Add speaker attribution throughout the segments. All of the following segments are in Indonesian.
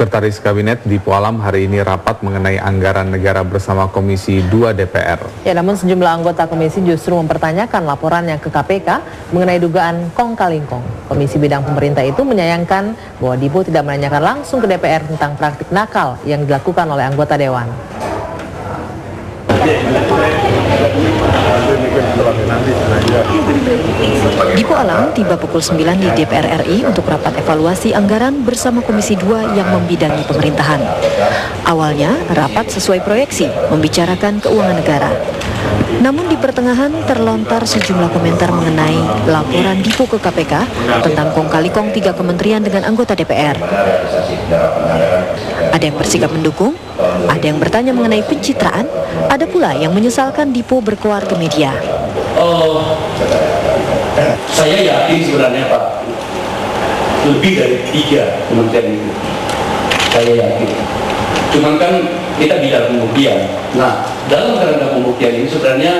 Speaker 1: Sekretaris Kabinet Dipo Alam hari ini rapat mengenai anggaran negara bersama Komisi 2 DPR.
Speaker 2: Ya, namun sejumlah anggota komisi justru mempertanyakan laporan yang ke KPK mengenai dugaan kong kali kong. Komisi bidang pemerintah itu menyayangkan bahwa Dipo tidak menanyakan langsung ke DPR tentang praktik nakal yang dilakukan oleh anggota Dewan.
Speaker 3: Dipo Alam tiba pukul 9 di DPR RI untuk rapat evaluasi anggaran bersama Komisi 2 yang membidangi pemerintahan. Awalnya, rapat sesuai proyeksi membicarakan keuangan negara. Namun di pertengahan terlontar sejumlah komentar mengenai laporan Dipo ke KPK tentang kong kali kong 3 kementerian dengan anggota DPR. Ada yang bersikap mendukung, ada yang bertanya mengenai pencitraan, ada pula yang menyesalkan Dipo berkeluar ke media.
Speaker 4: Saya yakin sebenarnya Pak, lebih dari 3 kementerian itu. Saya yakin. Cuman kan kita bicara pembuktian. Nah, dalam kerangka pembuktian ini sebenarnya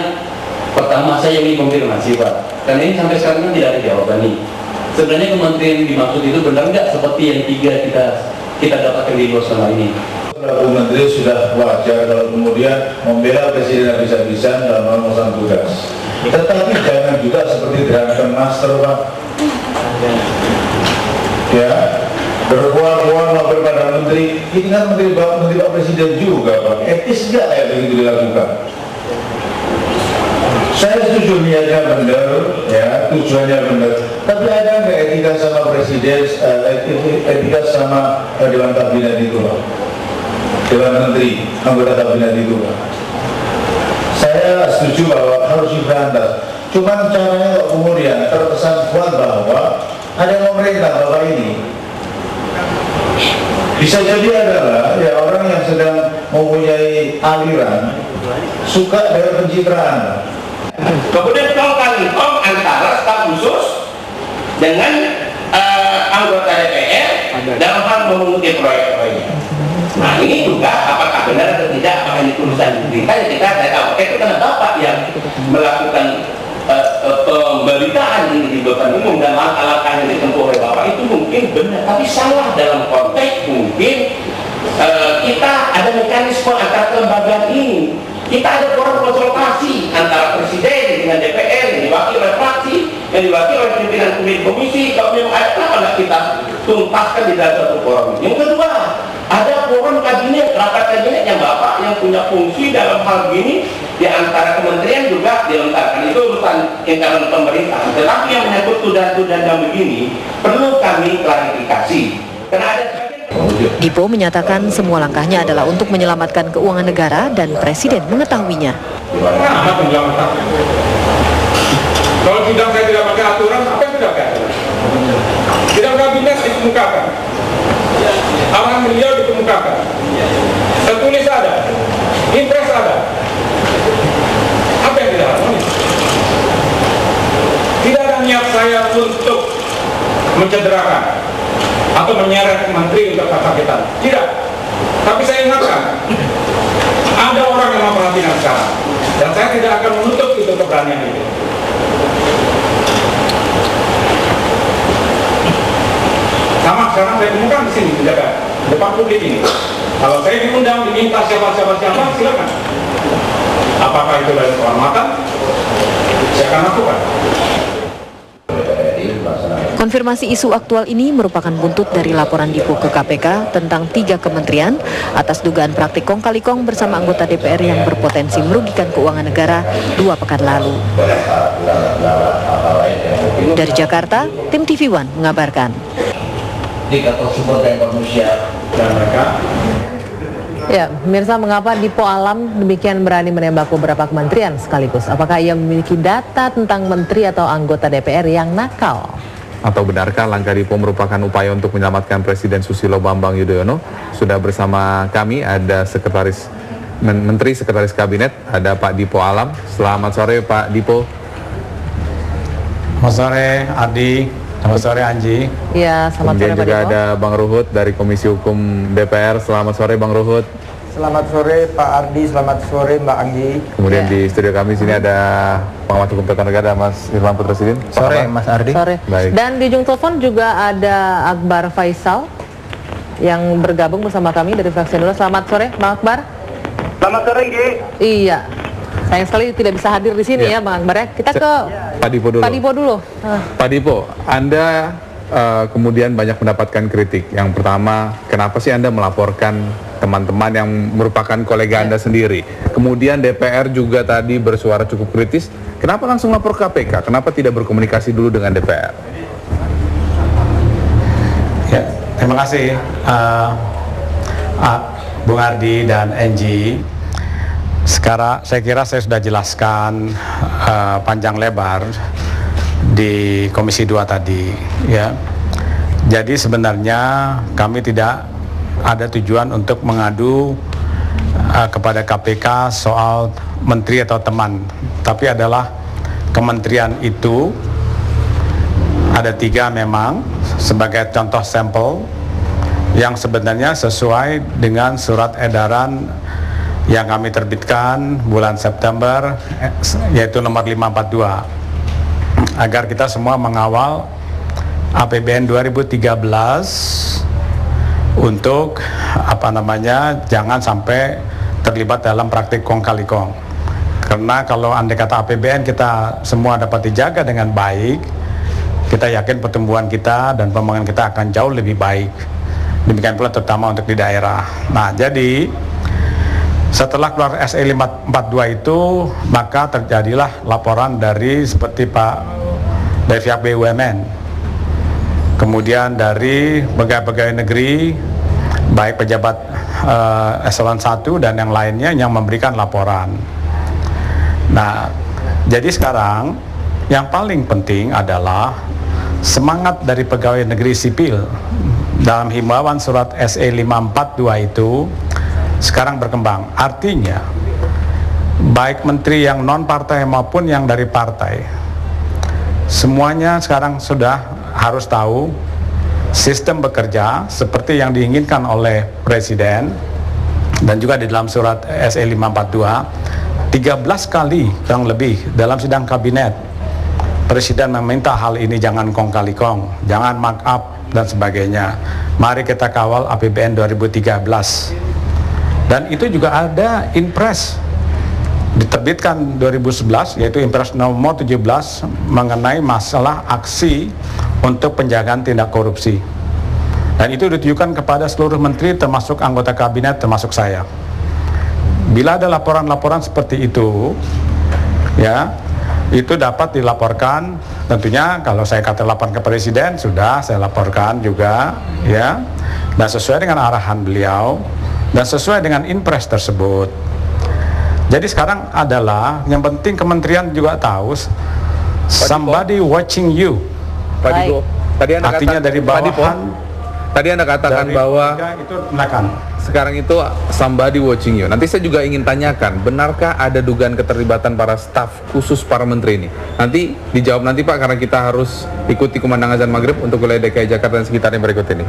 Speaker 4: pertama saya ingin konfirmasi Pak, karena ini sampai sekarang kan tidak ada jawaban nih. Sebenarnya kementerian yang dimaksud itu benar nggak seperti yang 3 kita dapatkan di luar selama ini?
Speaker 5: Bu Menteri sudah wajar kalau kemudian membela Presiden habis-habisan dalam melaksanakan tugas. Tetapi jangan juga seperti gerakan master Pak. Ya, berkuar-kuar lapor pada Menteri. Ini kan Menteri Pak Presiden juga Pak. Etis nggak kayak begitu dilakukan? Saya setuju niatnya benar, ya tujuannya benar. Tapi ada nggak etika sama Presiden, etika sama Dewan Kabinet itu Pak? Dewan Menteri, anggota Kabinet itu Pak. Saya setuju bahwa harus diberantas. Cuman caranya kemudian terkesan kuat bahwa ada pemerintah Bapak ini bisa jadi adalah ya orang yang sedang mempunyai aliran suka dengan pencitraan.
Speaker 4: Kemudian kong kali kong antara staf khusus dengan anggota DPR dalam hal memunguti proyek-proyek. Nah ini juga apakah benar atau tidak, apakah ini tulisan berita ya kita tidak tahu. Itu karena Bapak yang melakukan pemberitaan ini di depan umum dan langkah-langkah yang ditempuh oleh Bapak itu mungkin benar, tapi salah dalam konteks mungkin kita ada mekanisme antara kelembagaan ini. Kita ada forum konsultasi antara Presiden dengan DPR yang diwakili oleh fraksi, yang diwakili oleh pimpinan komisi. Kalau memang ada, kenapa kita tuntaskan di dalam satu forum? Yang kedua, ada forum kabinet, rapat kabinet yang Bapak yang punya fungsi dalam hal ini di antara kementerian juga dilontarkan. Itu urusan internal pemerintah. Tetapi yang menyangkut tuduhan-tuduhan yang begini perlu kami klarifikasi. Karena ada
Speaker 3: Dipo menyatakan semua langkahnya adalah untuk menyelamatkan keuangan negara dan Presiden mengetahuinya.
Speaker 6: Kenapa menyelamatkan? Kalau sidang saya tidak pakai aturan, apa yang tidak pakai aturan? Sidang kabinet dikemukakan, arahan beliau dikemukakan, tertulis ada, impres ada. Apa yang tidak harmonis? Tidak ada niat saya untuk mencederakan atau menyeret menteri untuk kesakitan. Tidak. Tapi saya ingatkan, ada orang yang memperhatikan sekarang, dan saya tidak akan menutup itu keberanian itu. Sama sekarang saya temukan di sini, di depan publik ini. Kalau saya diundang, diminta siapa, silakan. Apakah itu dari kehormatan? Saya akan lakukan.
Speaker 3: Konfirmasi isu aktual ini merupakan buntut dari laporan Dipo ke KPK tentang 3 kementerian atas dugaan praktik kong kali kong bersama anggota DPR yang berpotensi merugikan keuangan negara 2 pekan lalu. Dari Jakarta, tim TV One mengabarkan.
Speaker 2: Ya, pemirsa, mengapa Dipo Alam demikian berani menembak beberapa kementerian sekaligus? Apakah ia memiliki data tentang menteri atau anggota DPR yang nakal?
Speaker 1: Atau benarkah langkah Dipo merupakan upaya untuk menyelamatkan Presiden Susilo Bambang Yudhoyono? Sudah bersama kami ada Menteri Sekretaris Kabinet, ada Pak Dipo Alam. Selamat sore Pak Dipo.
Speaker 7: Selamat sore Ardi, selamat sore Anji.
Speaker 2: Ya, selamat sore Pak Dipo.
Speaker 1: Kemudian juga ada Bang Ruhut dari Komisi Hukum DPR. Selamat sore Bang Ruhut.
Speaker 8: Selamat sore Pak Ardi, selamat sore Mbak Anggi.
Speaker 1: Kemudian di studio kami sini ada pengamat hukum tata negara Mas Irwan Putra Sidin.
Speaker 8: Sore Mas Ardi.
Speaker 2: Sore.
Speaker 1: Baik.
Speaker 2: Dan di ujung telepon juga ada Akbar Faisal. yang bergabung bersama kami dari fraksi Hanura. Selamat sore, Bang Akbar.
Speaker 9: Selamat sore, Gi.
Speaker 2: Iya, sayang sekali tidak bisa hadir di sini ya, Bang Akbar ya. Kita ke
Speaker 1: Pak Dipo dulu.
Speaker 2: Pak Dipo dulu.
Speaker 1: Pak Dipo, Anda kemudian banyak mendapatkan kritik. Yang pertama, kenapa sih Anda melaporkan teman-teman yang merupakan kolega Anda sendiri? Kemudian DPR juga tadi bersuara cukup kritis. Kenapa langsung lapor KPK? Kenapa tidak berkomunikasi dulu dengan DPR?
Speaker 7: Ya, terima kasih Bung Ardi dan Enji. Sekarang saya kira saya sudah jelaskan panjang lebar di Komisi 2 tadi, ya. Jadi sebenarnya kami tidak ada tujuan untuk mengadu kepada KPK soal menteri atau teman, tapi adalah kementerian itu ada 3 memang sebagai contoh sampel yang sebenarnya sesuai dengan surat edaran yang kami terbitkan bulan September, yaitu nomor 542, agar kita semua mengawal APBN 2013 untuk jangan sampai terlibat dalam praktik kong kali kong. Karena kalau andai kata APBN kita semua dapat dijaga dengan baik, kita yakin pertumbuhan kita dan pembangunan kita akan jauh lebih baik. Demikian pula terutama untuk di daerah. Nah, jadi setelah keluar SE 542 itu, maka terjadilah laporan dari seperti dari pihak BUMN, kemudian dari pegawai-pegawai negeri, baik pejabat eselon 1 dan yang lainnya yang memberikan laporan. Nah, jadi sekarang yang paling penting adalah semangat dari pegawai negeri sipil dalam himbauan surat SE 542 itu sekarang berkembang. Artinya baik menteri yang non partai maupun yang dari partai, semuanya sekarang sudah harus tahu sistem bekerja seperti yang diinginkan oleh Presiden, dan juga di dalam surat SE 542 13 kali kurang lebih dalam sidang kabinet Presiden meminta hal ini jangan kong kali kong, jangan mark up dan sebagainya. Mari kita kawal APBN 2013. Dan itu juga ada Inpres diterbitkan 2011, yaitu Inpres nomor 17 mengenai masalah aksi untuk penjagaan tindak korupsi. Dan itu ditujukan kepada seluruh menteri termasuk anggota kabinet termasuk saya. Bila ada laporan-laporan seperti itu, ya, itu dapat dilaporkan. Tentunya kalau saya kata laporan ke Presiden, sudah saya laporkan juga, ya, dan sesuai dengan arahan beliau dan sesuai dengan Inpres tersebut. Jadi sekarang adalah yang penting kementerian juga tahu somebody watching you.
Speaker 1: Pak Dipo, tadi Anda
Speaker 7: artinya
Speaker 1: katakan,
Speaker 7: dari bawahan.
Speaker 1: Tadi Anda katakan bahwa
Speaker 7: itu menekan.
Speaker 1: Sekarang itu somebody watching you. Nanti saya juga ingin tanyakan, benarkah ada dugaan keterlibatan para staf khusus para menteri ini? Nanti dijawab nanti Pak, karena kita harus ikuti kumandang azan maghrib untuk wilayah DKI Jakarta dan sekitarnya berikut ini.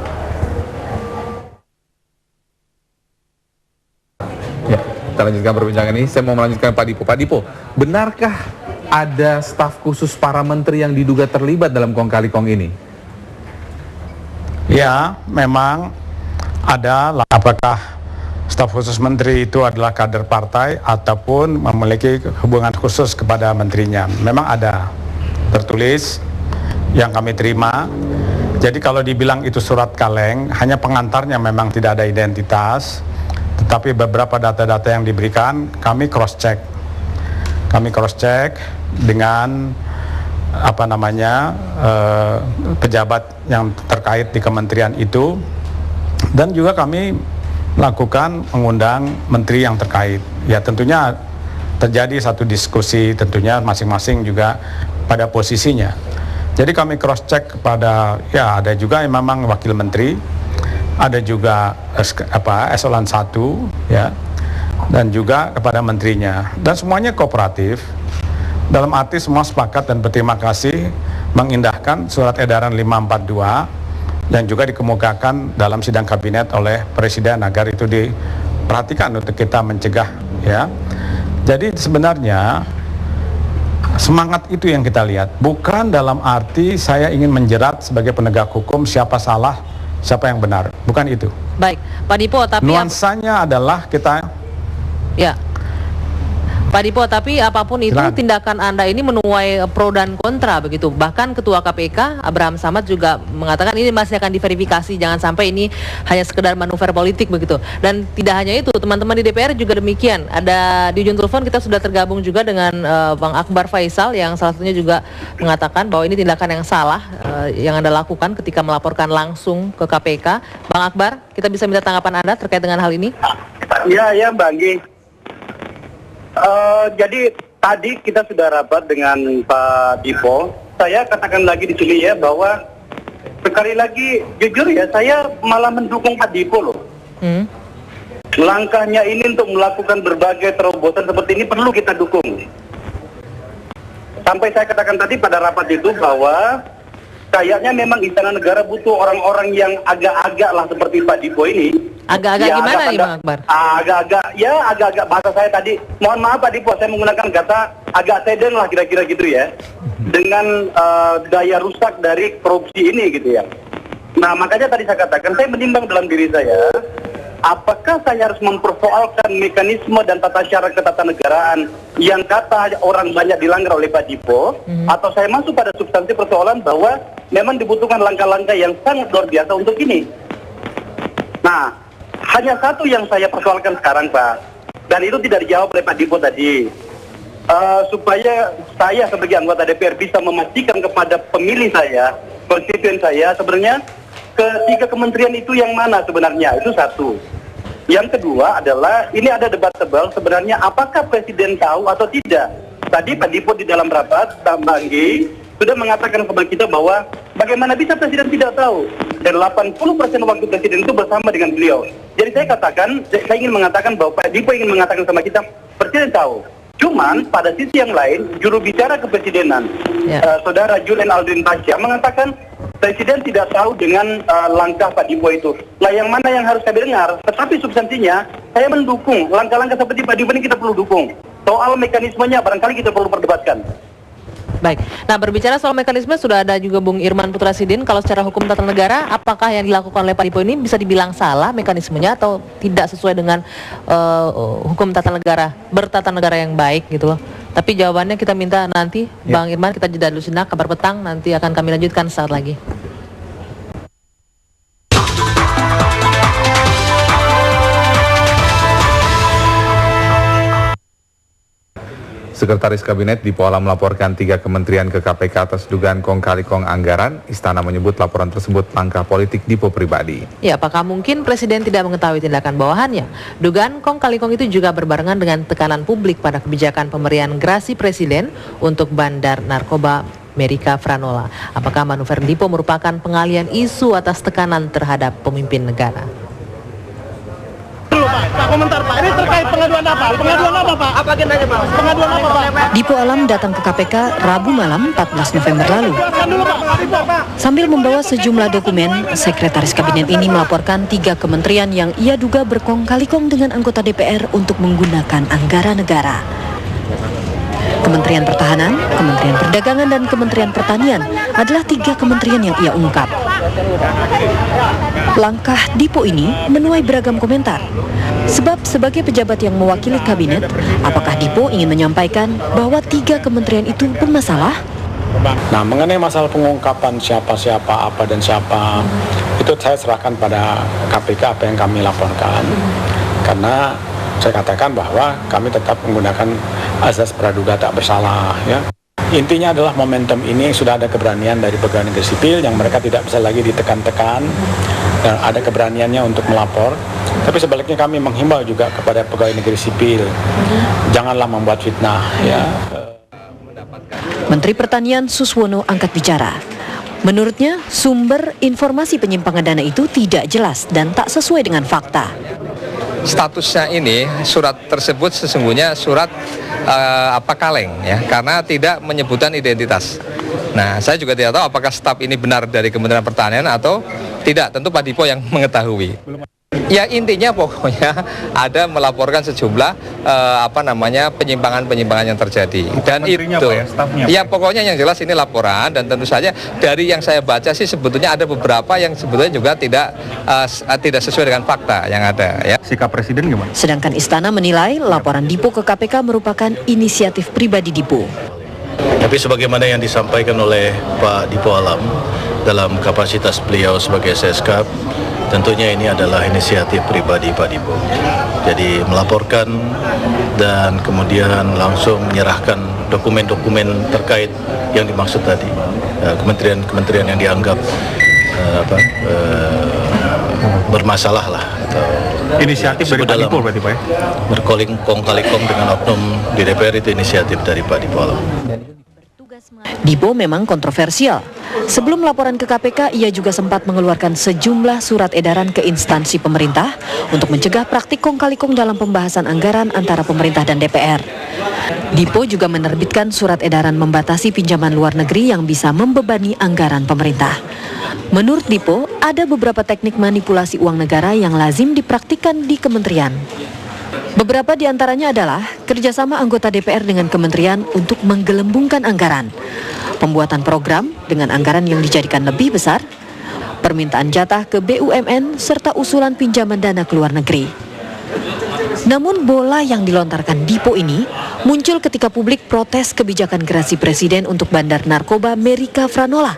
Speaker 1: Ya, kita lanjutkan perbincangan ini. Saya mau melanjutkan Pak Dipo. Pak Dipo, benarkah ada staf khusus para menteri yang diduga terlibat dalam kong kali kong ini?
Speaker 7: Ya, memang ada. Apakah staf khusus menteri itu adalah kader partai ataupun memiliki hubungan khusus kepada menterinya? Memang ada tertulis yang kami terima. Jadi kalau dibilang itu surat kaleng, hanya pengantarnya memang tidak ada identitas, tetapi beberapa data-data yang diberikan kami cross check. Kami cross check dengan pejabat yang terkait di kementerian itu, dan juga kami melakukan mengundang menteri yang terkait. Ya, tentunya terjadi satu diskusi, tentunya masing-masing juga pada posisinya. Jadi kami cross check kepada, ya, ada juga yang memang wakil menteri, ada juga eselon 1, ya, dan juga kepada menterinya, dan semuanya kooperatif. Dalam arti semua sepakat dan berterima kasih mengindahkan surat edaran 542 yang juga dikemukakan dalam sidang kabinet oleh Presiden agar itu diperhatikan untuk kita mencegah, ya. Jadi sebenarnya semangat itu yang kita lihat, bukan dalam arti saya ingin menjerat sebagai penegak hukum siapa salah siapa yang benar, bukan itu.
Speaker 2: Baik, Pak Dipo, tapi
Speaker 7: nuansanya adalah kita
Speaker 2: ya. Pak Dipo, tapi apapun itu
Speaker 7: Silakan.
Speaker 2: tindakan Anda ini menuai pro dan kontra begitu. Bahkan Ketua KPK Abraham Samad juga mengatakan ini masih akan diverifikasi, jangan sampai ini hanya sekedar manuver politik begitu. Dan tidak hanya itu, teman-teman di DPR juga demikian. Ada di ujung telepon kita sudah tergabung juga dengan Bang Akbar Faisal yang salah satunya juga mengatakan bahwa ini tindakan yang salah yang Anda lakukan ketika melaporkan langsung ke KPK. Bang Akbar, kita bisa minta tanggapan Anda terkait dengan hal ini?
Speaker 9: Ya Mbak Anggi. Jadi tadi kita sudah rapat dengan Pak Dipo. Saya katakan lagi di sini ya bahwa sekali lagi jujur ya saya malah mendukung Pak Dipo loh. Langkahnya ini untuk melakukan berbagai terobosan seperti ini perlu kita dukung. Sampai saya katakan tadi pada rapat itu bahwa kayaknya memang Istana Negara butuh orang-orang yang agak-agak lah seperti Pak Dipo ini.
Speaker 2: Agak-agak ya, gimana nih Bang Akbar?
Speaker 9: Agak-agak bahasa saya tadi. Mohon maaf Pak Dipo, saya menggunakan kata agak seden lah kira-kira gitu ya. Dengan daya rusak dari korupsi ini gitu ya. Nah makanya tadi saya katakan, saya menimbang dalam diri saya, apakah saya harus mempersoalkan mekanisme dan tata cara ketatanegaraan yang kata orang banyak dilanggar oleh Pak Dipo, atau saya masuk pada substansi persoalan bahwa memang dibutuhkan langkah-langkah yang sangat luar biasa untuk ini. Nah, hanya satu yang saya persoalkan sekarang Pak, dan itu tidak dijawab oleh Pak Dipo tadi, supaya saya sebagai anggota DPR bisa memastikan kepada pemilih saya, konstituen saya, sebenarnya ketiga kementerian itu yang mana sebenarnya, itu satu. Yang kedua adalah, ini ada debat tebal sebenarnya apakah Presiden tahu atau tidak. Tadi Pak Dipo di dalam rapat, Mbak Anggi, sudah mengatakan kepada kita bahwa bagaimana bisa Presiden tidak tahu. Dan 80% waktu Presiden itu bersama dengan beliau. Jadi saya katakan, saya ingin mengatakan bahwa Pak Dipo ingin mengatakan sama kita, Presiden tahu. Cuman pada sisi yang lain, juru bicara kepresidenan, Saudara Julian Aldrin Pasha mengatakan Presiden tidak tahu dengan langkah Pak Dipo itu. Nah yang mana yang harus saya dengar, tetapi substansinya saya mendukung langkah-langkah seperti Pak Dipo ini kita perlu dukung. Soal mekanismenya barangkali kita perlu perdebatkan.
Speaker 2: Baik, nah berbicara soal mekanisme sudah ada juga Bung Irman Putra Sidin. Kalau secara hukum tata negara, apakah yang dilakukan oleh Pak Dipo ini bisa dibilang salah mekanismenya atau tidak sesuai dengan hukum tata negara, bertata negara yang baik gitu loh. Tapi jawabannya kita minta nanti, Bang Irman, kita jeda dulu sejenak, kabar petang nanti akan kami lanjutkan saat lagi.
Speaker 1: Sekretaris Kabinet Dipo Alam melaporkan 3 kementerian ke KPK atas dugaan kong kali kong anggaran. Istana menyebut laporan tersebut langkah politik Dipo pribadi.
Speaker 2: Ya, apakah mungkin Presiden tidak mengetahui tindakan bawahannya? Dugaan kong kali kong itu juga berbarengan dengan tekanan publik pada kebijakan pemberian grasi Presiden untuk bandar narkoba Merica Franola. Apakah manuver Dipo merupakan pengalian isu atas tekanan terhadap pemimpin negara?
Speaker 10: Pak, komentar Pak, ini terkait pengaduan apa? Pengaduan apa Pak? Apa agendanya Pak? Pengaduan apa Pak?
Speaker 3: Dipo Alam datang ke KPK Rabu malam 14 November lalu. Sambil membawa sejumlah dokumen, Sekretaris Kabinet ini melaporkan 3 kementerian yang ia duga berkong kali kong dengan anggota DPR untuk menggunakan anggaran negara. Kementerian Pertahanan, Kementerian Perdagangan, dan Kementerian Pertanian adalah 3 kementerian yang ia ungkap. Langkah Dipo ini menuai beragam komentar. Sebab sebagai pejabat yang mewakili kabinet, apakah Dipo ingin menyampaikan bahwa 3 kementerian itu bermasalah?
Speaker 7: Nah, mengenai masalah pengungkapan siapa-siapa, apa dan siapa, itu saya serahkan pada KPK apa yang kami laporkan. Karena saya katakan bahwa kami tetap menggunakan azas praduga tak bersalah, ya. Intinya adalah momentum ini sudah ada keberanian dari pegawai negeri sipil yang mereka tidak bisa lagi ditekan-tekan dan ada keberaniannya untuk melapor. Tapi sebaliknya kami menghimbau juga kepada pegawai negeri sipil, janganlah membuat fitnah, ya.
Speaker 3: Menteri Pertanian Suswono angkat bicara. Menurutnya, sumber informasi penyimpangan dana itu tidak jelas dan tak sesuai dengan fakta.
Speaker 11: Statusnya ini, surat tersebut sesungguhnya surat kaleng, ya, karena tidak menyebutkan identitas. Nah, saya juga tidak tahu apakah staf ini benar dari Kementerian Pertanian atau tidak. Tentu Pak Dipo yang mengetahui. Ya intinya pokoknya ada melaporkan sejumlah penyimpangan-penyimpangan yang terjadi dan
Speaker 6: Menterinya
Speaker 11: itu
Speaker 6: apa ya, stafnya apa
Speaker 11: ya pokoknya yang jelas ini laporan dan tentu saja dari yang saya baca sih sebetulnya ada beberapa yang sebetulnya juga tidak sesuai dengan fakta yang ada ya.
Speaker 6: Sikap Presiden gimana?
Speaker 3: Sedangkan Istana menilai laporan Dipo ke KPK merupakan inisiatif pribadi Dipo.
Speaker 12: Tapi sebagaimana yang disampaikan oleh Pak Dipo Alam dalam kapasitas beliau sebagai Seskap, tentunya ini adalah inisiatif pribadi Pak Dipo. Jadi melaporkan dan kemudian langsung menyerahkan dokumen-dokumen terkait yang dimaksud tadi, kementerian-kementerian yang dianggap bermasalah lah.
Speaker 6: Inisiatif dari Pak Dipo berarti Pak ya?
Speaker 12: Berkoling kong kali kong dengan oknum di DPR itu inisiatif dari Pak Dipo Alam.
Speaker 3: Dipo memang kontroversial. Sebelum laporan ke KPK, ia juga sempat mengeluarkan sejumlah surat edaran ke instansi pemerintah untuk mencegah praktik kong kali kong dalam pembahasan anggaran antara pemerintah dan DPR. Dipo juga menerbitkan surat edaran membatasi pinjaman luar negeri yang bisa membebani anggaran pemerintah. Menurut Dipo, ada beberapa teknik manipulasi uang negara yang lazim dipraktikkan di kementerian. Beberapa di antaranya adalah kerjasama anggota DPR dengan kementerian untuk menggelembungkan anggaran, pembuatan program dengan anggaran yang dijadikan lebih besar, permintaan jatah ke BUMN, serta usulan pinjaman dana ke luar negeri. Namun bola yang dilontarkan Dipo ini muncul ketika publik protes kebijakan gerasi Presiden untuk bandar narkoba Merica Franola.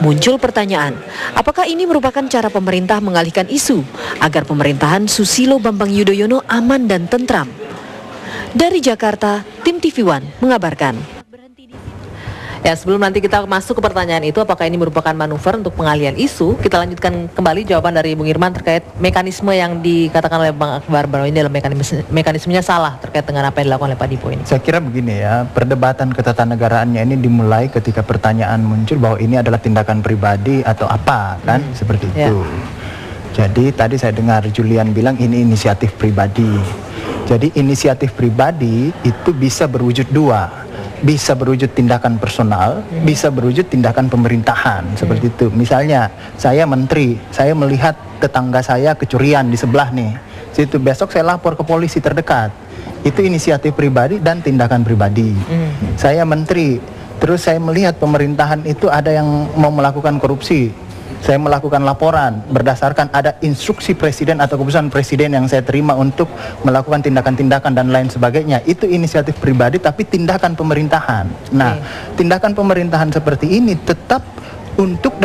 Speaker 3: Muncul pertanyaan, apakah ini merupakan cara pemerintah mengalihkan isu agar pemerintahan Susilo Bambang Yudhoyono aman dan tentram? Dari Jakarta, tim TV One mengabarkan.
Speaker 2: Ya, sebelum nanti kita masuk ke pertanyaan itu, apakah ini merupakan manuver untuk pengalihan isu, kita lanjutkan kembali jawaban dari Bung Irman terkait mekanisme yang dikatakan oleh Bang Akbar bahwa ini adalah mekanismenya salah terkait dengan apa yang dilakukan oleh Pak Dipo ini.
Speaker 8: Saya kira begini ya, perdebatan ketatanagaraan ini dimulai ketika pertanyaan muncul bahwa ini adalah tindakan pribadi atau apa, kan? Seperti itu. Jadi tadi saya dengar Julian bilang ini inisiatif pribadi. Jadi inisiatif pribadi itu bisa berwujud dua. Bisa berwujud tindakan personal, bisa berwujud tindakan pemerintahan, seperti itu. Misalnya, saya menteri, saya melihat tetangga saya kecurian di sebelah nih. Situ besok saya lapor ke polisi terdekat. Itu inisiatif pribadi dan tindakan pribadi. Saya menteri, terus saya melihat pemerintahan itu ada yang mau melakukan korupsi. Saya melakukan laporan berdasarkan ada instruksi presiden atau keputusan presiden yang saya terima untuk melakukan tindakan-tindakan dan lain sebagainya. Itu inisiatif pribadi tapi tindakan pemerintahan. Nah, tindakan pemerintahan seperti ini tetap untuk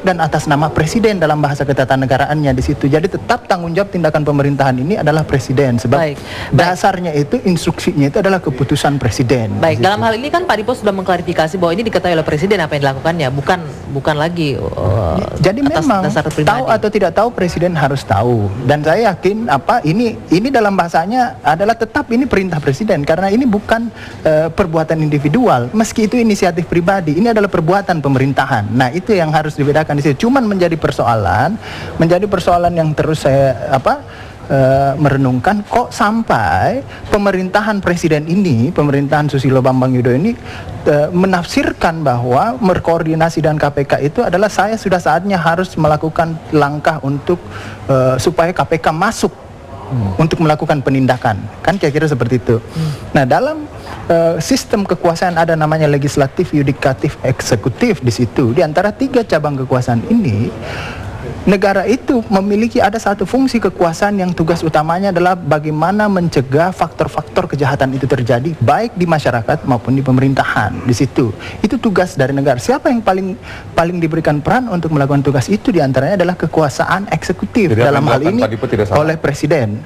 Speaker 8: dan atas nama presiden dalam bahasa ketatanegaraannya di situ. Jadi tetap tanggung jawab tindakan pemerintahan ini adalah presiden sebab dasarnya itu instruksinya itu adalah keputusan presiden.
Speaker 2: Baik, dalam hal ini kan Pak Dipo sudah mengklarifikasi bahwa ini diketahui oleh presiden apa yang dilakukannya, bukan lagi
Speaker 8: jadi
Speaker 2: atas
Speaker 8: memang
Speaker 2: dasar pribadi.
Speaker 8: Tahu atau tidak tahu presiden harus tahu. Dan saya yakin ini dalam bahasanya adalah tetap ini perintah presiden karena ini bukan perbuatan individual. Meski itu inisiatif pribadi, ini adalah perbuatan pemerintahan. Nah, itu yang harus dibedakan di situ. Cuman menjadi persoalan yang terus saya merenungkan kok sampai pemerintahan presiden ini, pemerintahan Susilo Bambang Yudhoyono ini menafsirkan bahwa berkoordinasi dengan KPK itu adalah saya sudah saatnya harus melakukan langkah untuk supaya KPK masuk untuk melakukan penindakan. Kan kira-kira seperti itu. Nah, dalam sistem kekuasaan ada namanya legislatif, yudikatif, eksekutif di situ. Di antara tiga cabang kekuasaan ini, negara itu memiliki ada satu fungsi kekuasaan yang tugas utamanya adalah bagaimana mencegah faktor-faktor kejahatan itu terjadi baik di masyarakat maupun di pemerintahan. Di situ itu tugas dari negara. Siapa yang paling diberikan peran untuk melakukan tugas itu di antaranya adalah kekuasaan eksekutif. Jadi dalam hal ini oleh presiden.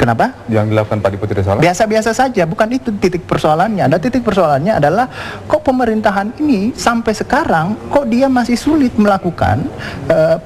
Speaker 8: Kenapa?
Speaker 1: Yang dilakukan Pak Dipo tidak salah?
Speaker 8: Biasa-biasa saja, bukan itu titik persoalannya. Ada titik persoalannya adalah kok pemerintahan ini sampai sekarang kok dia masih sulit melakukan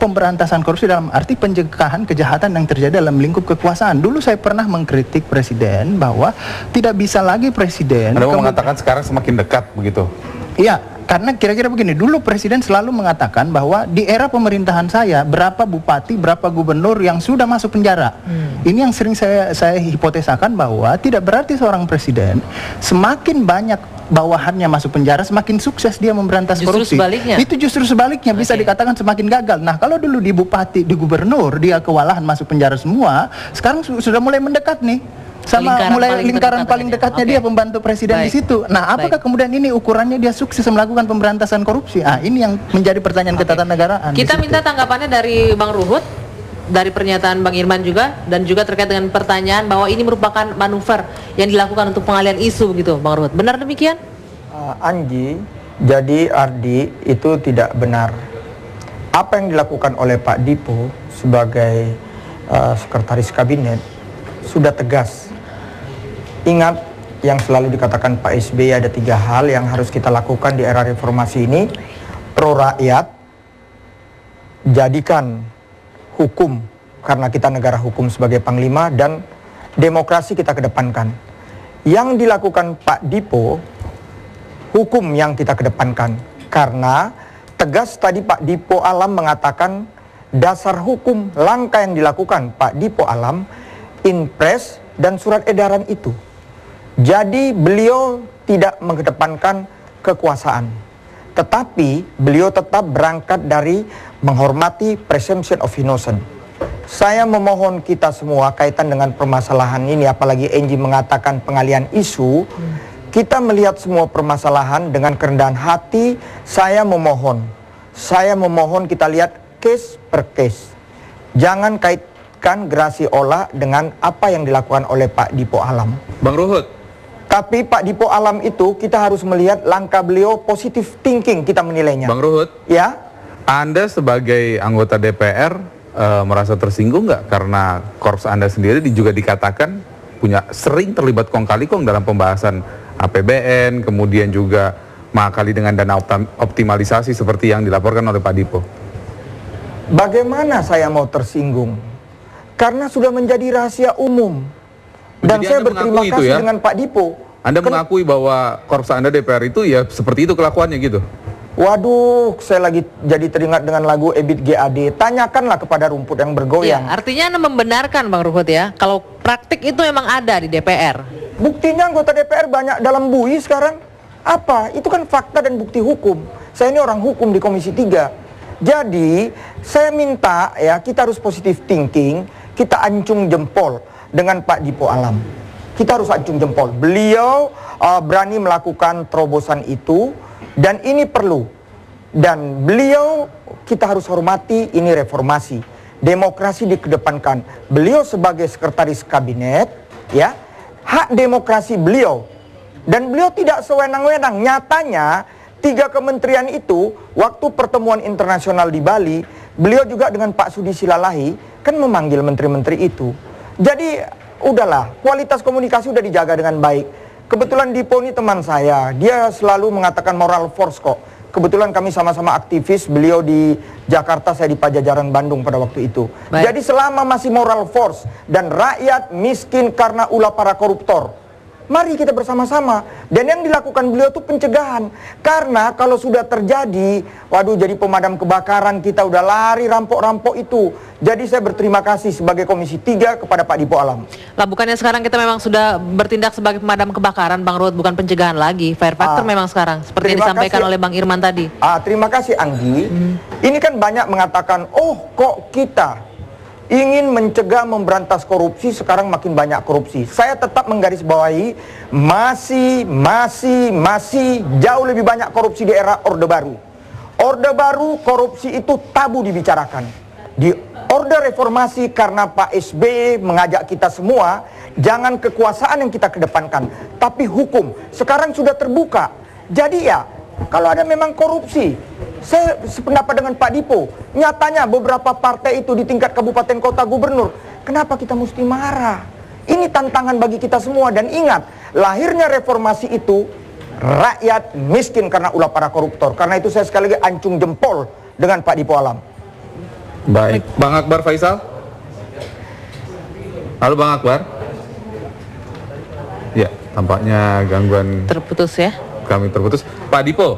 Speaker 8: pemberantasan korupsi dalam arti pencegahan kejahatan yang terjadi dalam lingkup kekuasaan. Dulu saya pernah mengkritik presiden bahwa tidak bisa lagi presiden.
Speaker 1: Anda mau mengatakan sekarang semakin dekat begitu?
Speaker 8: Iya, karena kira-kira begini, dulu presiden selalu mengatakan bahwa di era pemerintahan saya berapa bupati, berapa gubernur yang sudah masuk penjara. Ini yang sering saya hipotesakan bahwa tidak berarti seorang presiden semakin banyak bawahannya masuk penjara, semakin sukses dia memberantas korupsi.
Speaker 2: Sebaliknya.
Speaker 8: Itu justru sebaliknya, bisa dikatakan semakin gagal. Nah, kalau dulu di bupati, di gubernur, dia kewalahan masuk penjara semua, sekarang sudah mulai mendekat nih. Sama lingkaran paling dekatnya dia pembantu presiden di situ. Nah, apakah kemudian ini ukurannya dia sukses melakukan pemberantasan korupsi? Ini yang menjadi pertanyaan ketatanegaraan.
Speaker 2: Kita minta tanggapannya dari Bang Ruhut, dari pernyataan Bang Irman juga, dan juga terkait dengan pertanyaan bahwa ini merupakan manuver yang dilakukan untuk pengalihan isu begitu, Bang Ruhut. Benar demikian?
Speaker 13: Anji, jadi Ardi itu tidak benar. Apa yang dilakukan oleh Pak Dipo sebagai sekretaris kabinet sudah tegas. Ingat yang selalu dikatakan Pak SBY, ada 3 hal yang harus kita lakukan di era reformasi ini. Pro rakyat, jadikan hukum, karena kita negara hukum sebagai panglima, dan demokrasi kita kedepankan. Yang dilakukan Pak Dipo, hukum yang kita kedepankan. Karena tegas tadi Pak Dipo Alam mengatakan dasar hukum langkah yang dilakukan Pak Dipo Alam, Inpres dan surat edaran itu. Jadi beliau tidak mengedepankan kekuasaan, tetapi beliau tetap berangkat dari menghormati presumption of innocence. Saya memohon kita semua kaitan dengan permasalahan ini, apalagi Enji mengatakan pengalihan isu, kita melihat semua permasalahan dengan kerendahan hati. Saya memohon kita lihat case per case. Jangan kaitkan gerasi olah dengan apa yang dilakukan oleh Pak Dipo Alam.
Speaker 1: Bang Ruhut.
Speaker 13: Tapi Pak Dipo Alam itu kita harus melihat langkah beliau positive thinking, kita menilainya.
Speaker 1: Bang Ruhut.
Speaker 13: Ya.
Speaker 1: Anda sebagai anggota DPR merasa tersinggung nggak karena korps Anda sendiri juga dikatakan sering terlibat kong kali kong dalam pembahasan APBN, kemudian juga mengakali dengan dana optimalisasi seperti yang dilaporkan oleh Pak Dipo?
Speaker 13: Bagaimana saya mau tersinggung? Karena sudah menjadi rahasia umum. Dan
Speaker 1: jadi
Speaker 13: saya
Speaker 1: Anda
Speaker 13: berterima kasih dengan Pak Dipo.
Speaker 1: Anda mengakui bahwa korps Anda DPR itu ya seperti itu kelakuannya gitu?
Speaker 13: Waduh, saya lagi jadi teringat dengan lagu Ebit GAD. Tanyakanlah kepada rumput yang bergoyang.
Speaker 2: Ya, artinya Anda membenarkan Bang Ruhut ya, kalau praktik itu memang ada di DPR.
Speaker 13: Buktinya anggota DPR banyak dalam bui sekarang. Apa? Itu kan fakta dan bukti hukum. Saya ini orang hukum di Komisi 3. Jadi, saya minta ya, kita harus positive thinking, kita ancung jempol dengan Pak Dipo Alam. Kita harus ancung jempol. Beliau berani melakukan terobosan itu. Dan ini perlu. Dan beliau kita harus hormati, ini reformasi. Demokrasi dikedepankan. Beliau sebagai sekretaris kabinet, ya, hak demokrasi beliau. Dan beliau tidak sewenang-wenang. Nyatanya 3 kementerian itu, waktu pertemuan internasional di Bali, beliau juga dengan Pak Sudi Silalahi kan memanggil menteri-menteri itu. Jadi udahlah, kualitas komunikasi udah dijaga dengan baik. Kebetulan Dipo ini teman saya, dia selalu mengatakan moral force kok. Kebetulan kami sama-sama aktivis, beliau di Jakarta, saya di Pajajaran Bandung pada waktu itu. Baik. Jadi selama masih moral force dan rakyat miskin karena ulah para koruptor, mari kita bersama-sama. Dan yang dilakukan beliau itu pencegahan. Karena kalau sudah terjadi, waduh, jadi pemadam kebakaran, kita udah lari rampok-rampok itu. Jadi saya berterima kasih sebagai Komisi 3 kepada Pak Dipo Alam. Lah bukannya sekarang kita memang sudah bertindak sebagai pemadam kebakaran, Bang Ruhut, bukan pencegahan lagi. Fire factor memang sekarang, seperti yang disampaikan oleh Bang Irman tadi. Terima kasih Anggi. Ini kan banyak mengatakan, oh kok kita ingin mencegah memberantas korupsi, sekarang makin banyak korupsi. Saya tetap menggarisbawahi masih jauh lebih banyak korupsi di era Orde Baru. Orde Baru korupsi itu tabu dibicarakan. Di Orde Reformasi karena Pak SBY mengajak kita semua, jangan kekuasaan yang kita kedepankan, tapi hukum. Sekarang sudah terbuka. Jadi ya, kalau ada memang korupsi, saya sependapat dengan Pak Dipo. Nyatanya beberapa partai itu di tingkat kabupaten kota gubernur. Kenapa kita mesti marah? Ini tantangan bagi kita semua. Dan ingat, lahirnya reformasi itu rakyat miskin karena ulah para koruptor. Karena itu saya sekali lagi ancung jempol dengan Pak Dipo Alam.
Speaker 1: Baik, Bang Akbar Faisal. Halo Bang Akbar. Ya, tampaknya gangguan
Speaker 2: terputus ya.
Speaker 1: Kami terputus. Pak Dipo,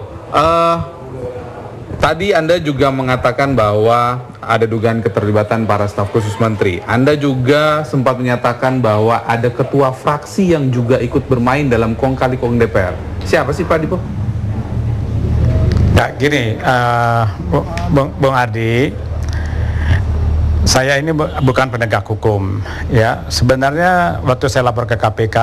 Speaker 1: tadi Anda juga mengatakan bahwa ada dugaan keterlibatan para staf khusus menteri. Anda juga sempat menyatakan bahwa ada ketua fraksi yang juga ikut bermain dalam kong kali kong DPR. Siapa sih Pak Dipo?
Speaker 7: Ya gini, Bung Ardi, saya ini bukan penegak hukum. Ya, sebenarnya waktu saya lapor ke KPK,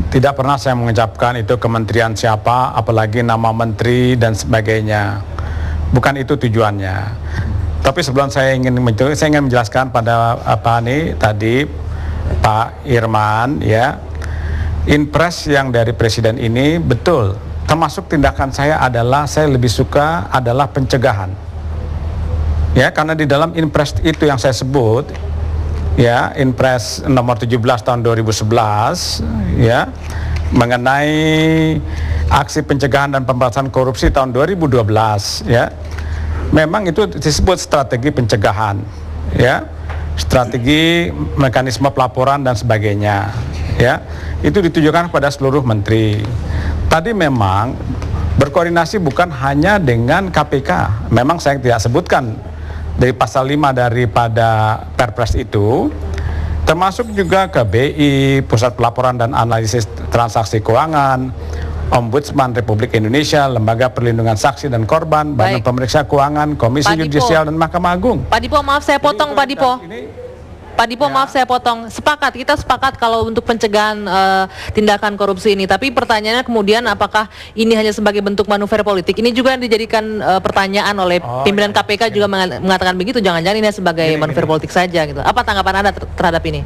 Speaker 7: tidak pernah saya mengucapkan itu kementerian siapa, apalagi nama menteri dan sebagainya. Bukan itu tujuannya. Tapi sebelum saya ingin menjelaskan pada tadi Pak Irman, ya, impres yang dari Presiden ini betul. Termasuk tindakan saya adalah saya lebih suka adalah pencegahan. Ya, karena di dalam impres itu yang saya sebut, ya, impres nomor 17 tahun 2011, ya, mengenai aksi pencegahan dan pemberantasan korupsi tahun 2012, ya, memang itu disebut strategi pencegahan, ya, strategi mekanisme pelaporan dan sebagainya, ya, itu ditujukan kepada seluruh menteri. Tadi memang berkoordinasi bukan hanya dengan KPK, memang saya tidak sebutkan dari pasal 5 daripada Perpres itu, termasuk juga ke BI, Pusat Pelaporan dan Analisis Transaksi Keuangan, Ombudsman Republik Indonesia, Lembaga Perlindungan Saksi dan Korban, Badan Pemeriksa Keuangan, Komisi Yudisial dan Mahkamah Agung.
Speaker 2: Pak Dipo, maaf saya potong, Pak Dipo. Pak Dipo, maaf saya potong. Kita sepakat kalau untuk pencegahan tindakan korupsi ini. Tapi pertanyaannya kemudian apakah ini hanya sebagai bentuk manuver politik? Ini juga dijadikan pertanyaan oleh pimpinan KPK juga mengatakan begitu. Jangan-jangan ini sebagai manuver politik saja gitu. Apa tanggapan Anda terhadap ini?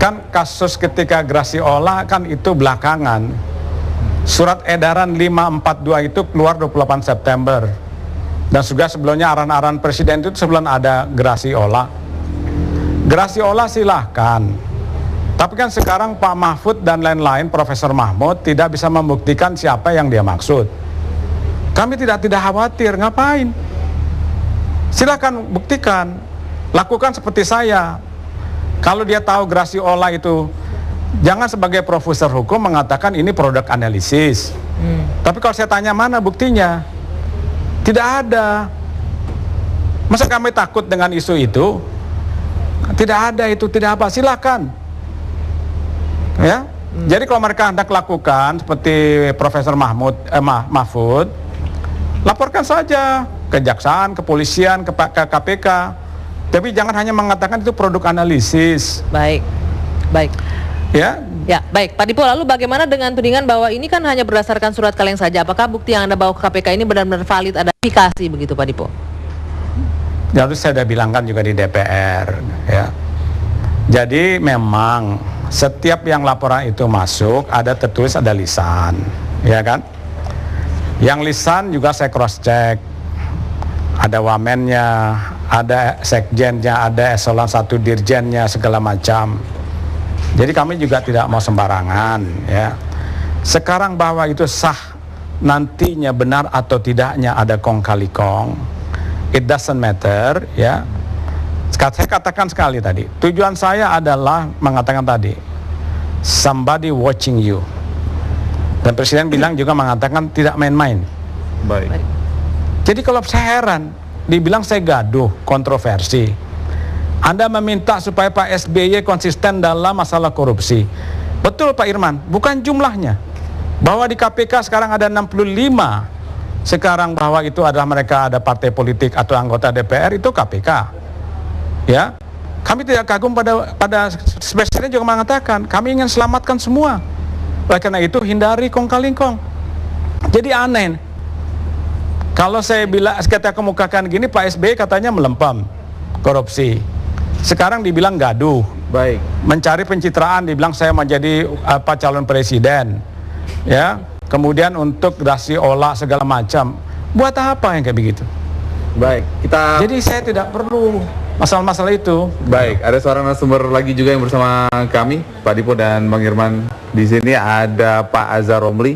Speaker 7: Kan kasus ketika Graciola kan itu belakangan. Surat edaran 542 itu keluar 28 September. Dan juga sebelumnya arahan-arahan Presiden itu sebelum ada Graciola. Graciola silahkan, tapi kan sekarang Pak Mahfud dan lain-lain, Profesor Mahmud tidak bisa membuktikan siapa yang dia maksud. Kami tidak khawatir, ngapain? Silahkan buktikan, lakukan seperti saya. Kalau dia tahu Graciola itu, jangan sebagai profesor hukum mengatakan ini produk analisis. Tapi kalau saya tanya mana buktinya? Tidak ada. Masa kami takut dengan isu itu? Tidak ada itu, tidak apa, silakan. Ya. Jadi kalau mereka hendak lakukan seperti Profesor Mahfud, laporkan saja ke Kejaksaan, kepolisian, ke KPK. Tapi jangan hanya mengatakan itu produk analisis.
Speaker 2: Baik.
Speaker 7: Ya.
Speaker 2: Ya, baik. Pak Dipo, lalu bagaimana dengan tudingan bahwa ini kan hanya berdasarkan surat kaleng saja? Apakah bukti yang Anda bawa ke KPK ini benar-benar valid, ada verifikasi begitu, Pak Dipo?
Speaker 7: Ya, itu saya sudah bilangkan juga di DPR, ya. Jadi memang setiap yang laporan itu masuk ada tertulis, ada lisan, ya kan? Yang lisan juga saya cross check, ada wamennya, ada sekjennya, ada eselon 1 dirjennya, segala macam. Jadi kami juga tidak mau sembarangan, ya. Sekarang bahwa itu sah, nantinya benar atau tidaknya ada kong kali kong, it doesn't matter, ya. Saya katakan sekali tadi, tujuan saya adalah mengatakan tadi, somebody watching you. Dan Presiden bilang juga mengatakan tidak main-main.
Speaker 1: Baik.
Speaker 7: Jadi kalau saya heran, dibilang saya gaduh, kontroversi. Anda meminta supaya Pak SBY konsisten dalam masalah korupsi. Betul Pak Irman, bukan jumlahnya. Bahwa di KPK sekarang ada 65. Sekarang bahwa itu adalah mereka ada partai politik atau anggota DPR, itu KPK. Ya, kami tidak kagum pada Presiden juga mengatakan kami ingin selamatkan semua. Oleh karena itu hindari kong kali kong. Jadi aneh. Kalau saya bilang, kita kemukakan gini, Pak SBY katanya melempem korupsi. Sekarang dibilang gaduh.
Speaker 1: Baik.
Speaker 7: Mencari pencitraan, dibilang saya menjadi calon presiden. Ya. Kemudian untuk Graciola segala macam. Buat apa yang kayak begitu?
Speaker 1: Baik,
Speaker 7: Jadi saya tidak perlu masalah-masalah itu.
Speaker 1: Baik, ada seorang narasumber lagi juga yang bersama kami, Pak Dipo dan Bang Irman. Di sini ada Pak Azhar Romli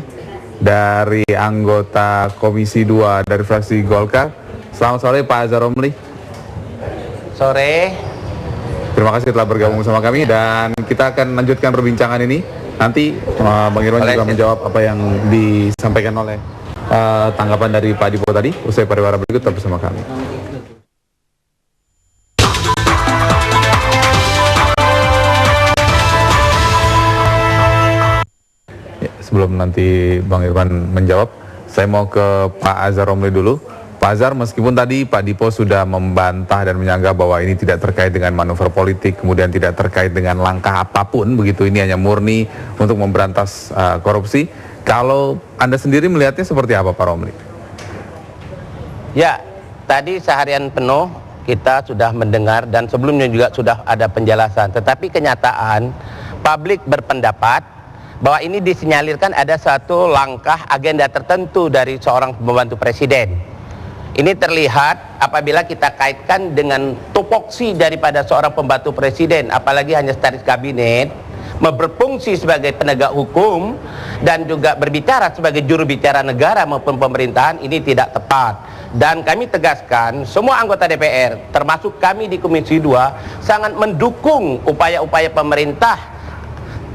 Speaker 1: dari anggota Komisi 2 dari fraksi Golkar. Selamat sore Pak Azhar Romli.
Speaker 14: Sore.
Speaker 1: Terima kasih telah bergabung bersama kami dan kita akan lanjutkan perbincangan ini. Nanti Bang Irwan juga menjawab apa yang disampaikan oleh tanggapan dari Pak Dipo tadi. Usai pariwara berikut tetap bersama kami. sebelum nanti Bang Irman menjawab, saya mau ke Pak Azhar Romli dulu. Pak Azhar, meskipun tadi Pak Dipo sudah membantah dan menyanggah bahwa ini tidak terkait dengan manuver politik, kemudian tidak terkait dengan langkah apapun, begitu, ini hanya murni untuk memberantas korupsi. Kalau Anda sendiri melihatnya seperti apa, Pak Romli?
Speaker 14: Ya, tadi seharian penuh kita sudah mendengar dan sebelumnya juga sudah ada penjelasan. Tetapi kenyataan, publik berpendapat bahwa ini disenyalirkan ada satu langkah agenda tertentu dari seorang pembantu presiden. Ini terlihat apabila kita kaitkan dengan tupoksi daripada seorang pembantu presiden, apalagi hanya sekretaris kabinet, berfungsi sebagai penegak hukum dan juga berbicara sebagai juru bicara negara maupun pemerintahan, ini tidak tepat. Dan kami tegaskan, semua anggota DPR, termasuk kami di Komisi 2, sangat mendukung upaya-upaya pemerintah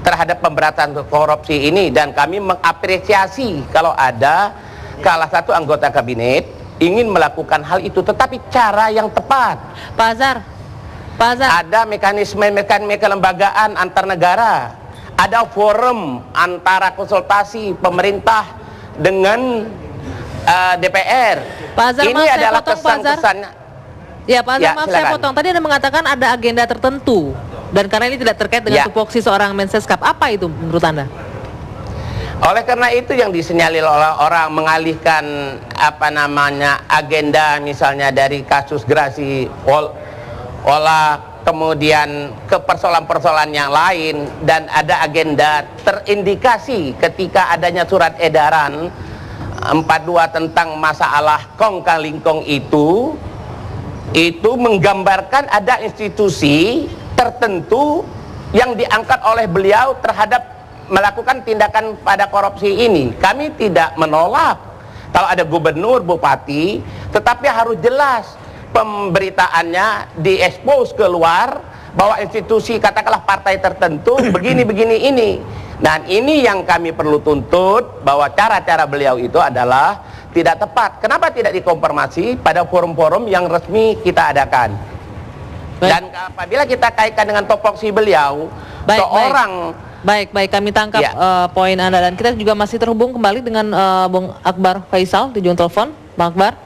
Speaker 14: terhadap pemberantasan korupsi ini, dan kami mengapresiasi kalau ada salah satu anggota kabinet ingin melakukan hal itu, tetapi cara yang tepat.
Speaker 2: Pak Azhar,
Speaker 14: ada mekanisme kelembagaan antar negara, ada forum antara konsultasi pemerintah dengan DPR.
Speaker 2: Pak Azhar,
Speaker 14: ini adalah kesan-kesannya.
Speaker 2: Ya, Pak Azhar, maaf saya
Speaker 14: silakan.
Speaker 2: potong. Tadi Anda mengatakan ada agenda tertentu, dan karena ini tidak terkait dengan tupoksi seorang Menseskap. Apa itu menurut Anda?
Speaker 14: Oleh karena itu yang disenyalir oleh orang mengalihkan agenda misalnya dari kasus gerasi olah kemudian ke persoalan-persoalan yang lain, dan ada agenda terindikasi ketika adanya surat edaran 42 tentang masalah kong kali kong itu menggambarkan ada institusi tertentu yang diangkat oleh beliau terhadap melakukan tindakan pada korupsi ini. Kami tidak menolak kalau ada gubernur, bupati, tetapi harus jelas pemberitaannya diekspos keluar bahwa institusi katakanlah partai tertentu begini-begini ini. Dan ini yang kami perlu tuntut, bahwa cara-cara beliau itu adalah tidak tepat. Kenapa tidak dikonfirmasi pada forum-forum yang resmi kita adakan? Dan apabila kita kaitkan dengan topoksi beliau, seorang
Speaker 2: Baik, kami tangkap poin Anda, dan kita juga masih terhubung kembali dengan Bung Akbar Faisal di ujung telepon. Bang Akbar?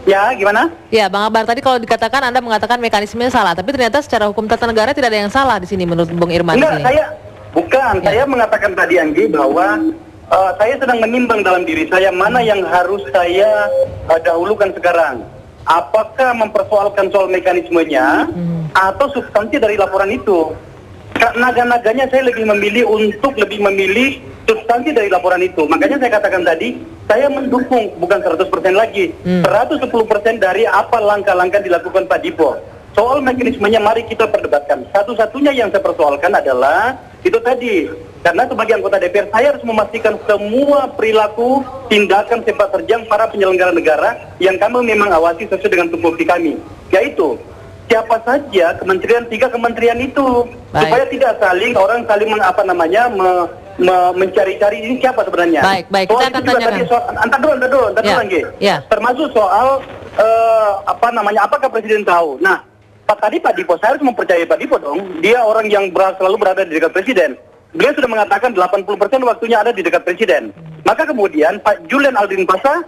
Speaker 9: Ya, gimana?
Speaker 2: Ya, Bang Akbar, tadi kalau dikatakan Anda mengatakan mekanismenya salah, tapi ternyata secara hukum tata negara tidak ada yang salah di sini menurut Bung Irman.
Speaker 9: Enggak, saya mengatakan tadi, Anggi, bahwa saya sedang menimbang dalam diri saya mana yang harus saya dahulukan sekarang. Apakah mempersoalkan soal mekanismenya atau substansi dari laporan itu? Naga-naganya saya lebih memilih substansi dari laporan itu. Makanya saya katakan tadi, saya mendukung bukan 100% lagi, 110% dari apa langkah-langkah dilakukan Pak Dipo. Soal mekanismenya mari kita perdebatkan. Satu-satunya yang saya persoalkan adalah itu tadi, karena sebagai anggota DPR saya harus memastikan semua perilaku, tindakan sepak terjang para penyelenggara negara yang kami memang awasi sesuai dengan tupoksi kami, yaitu siapa saja tiga kementerian itu. Baik. Supaya tidak saling mencari-cari ini siapa sebenarnya.
Speaker 2: Baik, kita akan tanyakan.
Speaker 9: Antar dulu, termasuk soal apakah presiden tahu. Nah, Pak Dipo, saya harus mempercayai Pak Dipo dong. Dia orang yang selalu berada di dekat presiden. Beliau sudah mengatakan 80% waktunya ada di dekat presiden. Maka kemudian Pak Julian Aldrin Pasa,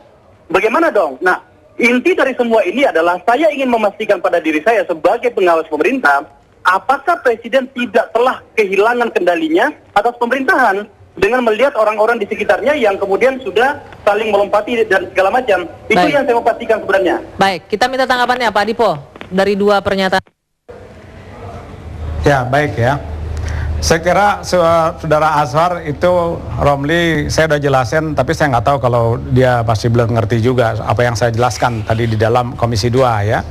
Speaker 9: bagaimana dong? Nah, inti dari semua ini adalah saya ingin memastikan pada diri saya sebagai pengawas pemerintah, apakah presiden tidak telah kehilangan kendalinya atas pemerintahan dengan melihat orang-orang di sekitarnya yang kemudian sudah saling melompati dan segala macam. Itu yang saya mau pastikan sebenarnya.
Speaker 2: Baik, kita minta tanggapannya Pak Dipo dari dua pernyataan.
Speaker 7: Ya, baik ya. Saya kira Saudara Azhar itu Romli saya udah jelasin, tapi saya nggak tahu kalau dia masih belum ngerti juga apa yang saya jelaskan tadi di dalam Komisi 2 ya.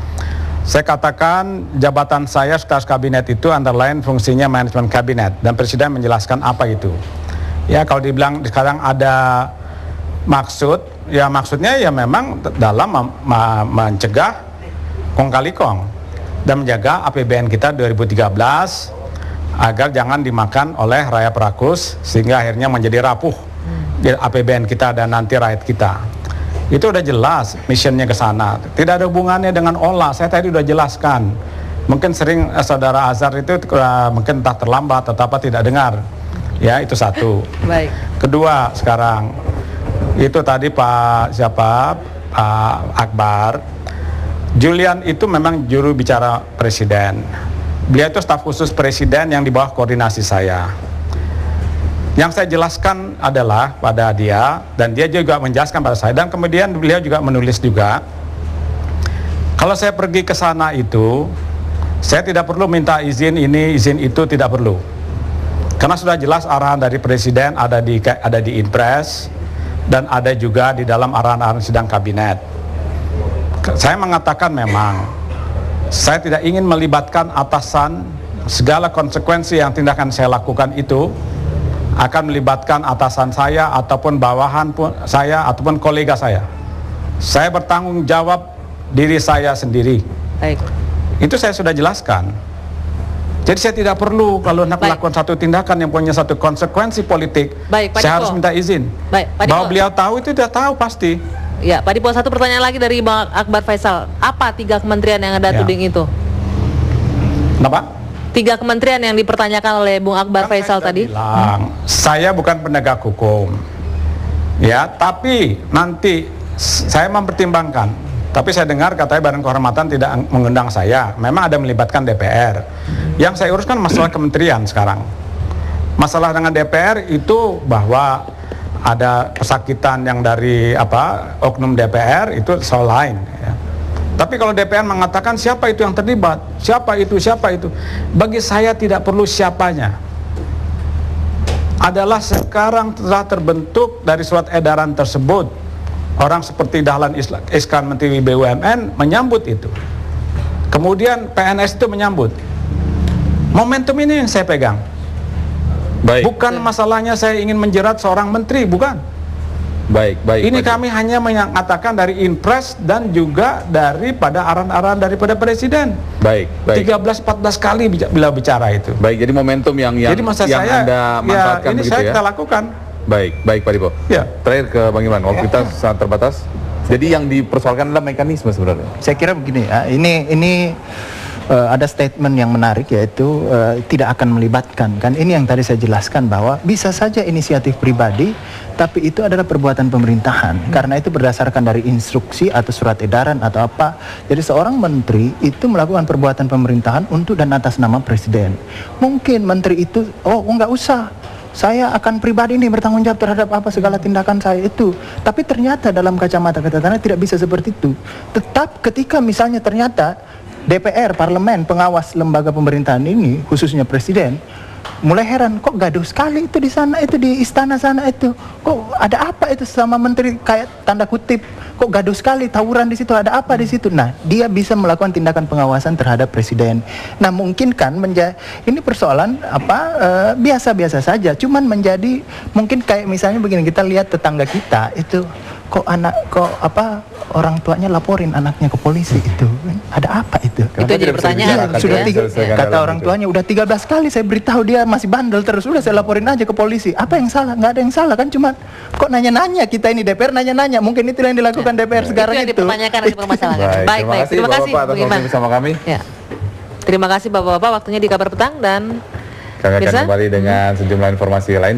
Speaker 7: Saya katakan jabatan saya sekretaris kabinet itu antara lain fungsinya manajemen kabinet, dan Presiden menjelaskan apa itu. Ya, kalau dibilang sekarang ada maksud, ya maksudnya ya memang dalam mencegah kong kali kong dan menjaga APBN kita 2013 agar jangan dimakan oleh rayap rakus sehingga akhirnya menjadi rapuh di APBN kita dan nanti rakyat kita. Itu udah jelas misinya ke sana. Tidak ada hubungannya dengan olah. Saya tadi udah jelaskan. Mungkin sering Saudara Azhar itu mungkin entah terlambat atau apa tidak dengar. Ya, itu satu.
Speaker 2: Baik.
Speaker 7: Kedua, sekarang itu tadi Pak Akbar, Julian itu memang juru bicara presiden. Beliau itu staf khusus presiden yang di bawah koordinasi saya. Yang saya jelaskan adalah pada dia, dan dia juga menjelaskan pada saya, dan kemudian beliau juga menulis juga, kalau saya pergi ke sana itu, saya tidak perlu minta izin ini, izin itu, tidak perlu. Karena sudah jelas arahan dari presiden ada di Inpres, dan ada juga di dalam arahan-arahan sidang kabinet. Saya mengatakan memang, saya tidak ingin melibatkan atasan, segala konsekuensi yang tindakan saya lakukan itu, akan melibatkan atasan saya ataupun bawahan saya ataupun kolega saya. Saya bertanggung jawab diri saya sendiri.
Speaker 2: Baik.
Speaker 7: Itu saya sudah jelaskan. Jadi saya tidak perlu kalau nak melakukan satu tindakan yang punya satu konsekuensi politik,
Speaker 2: Baik, Pak
Speaker 7: saya
Speaker 2: Dipo
Speaker 7: harus minta izin.
Speaker 2: Baik, Pak
Speaker 7: Bahwa
Speaker 2: Dipo.
Speaker 7: beliau tahu itu tidak tahu pasti.
Speaker 2: Ya, Pak Dipo, satu pertanyaan lagi dari Bang Akbar Faisal. Apa 3 kementerian yang Anda tuding itu?
Speaker 7: Kenapa?
Speaker 2: 3 kementerian yang dipertanyakan oleh Bung Akbar Faisal tadi.
Speaker 7: Bilang, saya bukan penegak hukum, ya, tapi nanti saya mempertimbangkan. Tapi saya dengar katanya Badan Kehormatan tidak mengundang saya. Memang ada melibatkan DPR. Yang saya uruskan masalah kementerian sekarang. Masalah dengan DPR itu bahwa ada pesakitan yang dari oknum DPR itu soal lain. Ya. Tapi kalau DPR mengatakan siapa itu yang terlibat, siapa itu, bagi saya tidak perlu siapanya. Adalah sekarang telah terbentuk dari surat edaran tersebut, orang seperti Dahlan Iskan Menteri BUMN menyambut itu. Kemudian PNS itu menyambut. Momentum ini yang saya pegang.
Speaker 1: Baik.
Speaker 7: Bukan masalahnya saya ingin menjerat seorang menteri, bukan.
Speaker 1: Baik.
Speaker 7: Ini kami hanya mengatakan dari Inpres dan juga daripada arahan-arahan daripada Presiden.
Speaker 1: Baik.
Speaker 7: 13-14 kali bila bicara itu.
Speaker 1: Baik, jadi momentum yang
Speaker 7: Jadi maksud
Speaker 1: yang
Speaker 7: saya,
Speaker 1: Anda manfaatkan
Speaker 7: ini
Speaker 1: begitu
Speaker 7: saya
Speaker 1: ya.
Speaker 7: kita lakukan.
Speaker 1: Baik Pak Dipo.
Speaker 7: Ya.
Speaker 1: Terakhir ke Bang Iman, waktu kita sangat terbatas. Jadi yang dipersoalkan adalah mekanisme sebenarnya.
Speaker 8: Saya kira begini ya, ini ada statement yang menarik, yaitu tidak akan melibatkan, kan ini yang tadi saya jelaskan bahwa bisa saja inisiatif pribadi, tapi itu adalah perbuatan pemerintahan, karena itu berdasarkan dari instruksi atau surat edaran atau apa. Jadi seorang menteri itu melakukan perbuatan pemerintahan untuk dan atas nama presiden. Mungkin menteri itu, nggak usah, saya akan pribadi ini bertanggung jawab terhadap apa segala tindakan saya itu. Tapi ternyata dalam kacamata ketatanegaraan tidak bisa seperti itu. Tetap ketika misalnya ternyata DPR, parlemen, pengawas lembaga pemerintahan ini, khususnya presiden, mulai heran, kok gaduh sekali itu di sana, itu di istana sana itu, kok ada apa itu sama menteri, kayak tanda kutip, kok gaduh sekali, tawuran di situ, ada apa di situ. Nah, dia bisa melakukan tindakan pengawasan terhadap presiden. Nah, mungkin kan ini persoalan biasa-biasa saja, cuman menjadi mungkin kayak misalnya begini, kita lihat tetangga kita itu, orang tuanya laporin anaknya ke polisi itu, ada apa itu?
Speaker 2: Itu jadi pertanyaan.
Speaker 8: Sudah kata orang tuanya udah 13 kali saya beritahu, dia masih bandel terus, udah saya laporin aja ke polisi. Apa yang salah? Nggak ada yang salah kan, cuma kok nanya-nanya, kita ini DPR nanya-nanya, mungkin itu yang dilakukan DPR sekarang itu.
Speaker 2: Itu yang dipertanyakan dan dipermasalahkan. Baik.
Speaker 1: Terima kasih Bapak atas waktu bersama kami.
Speaker 2: Ya. Terima kasih Bapak-bapak, waktunya di Kabar Petang, dan
Speaker 1: kami akan kembali dengan sejumlah informasi lain.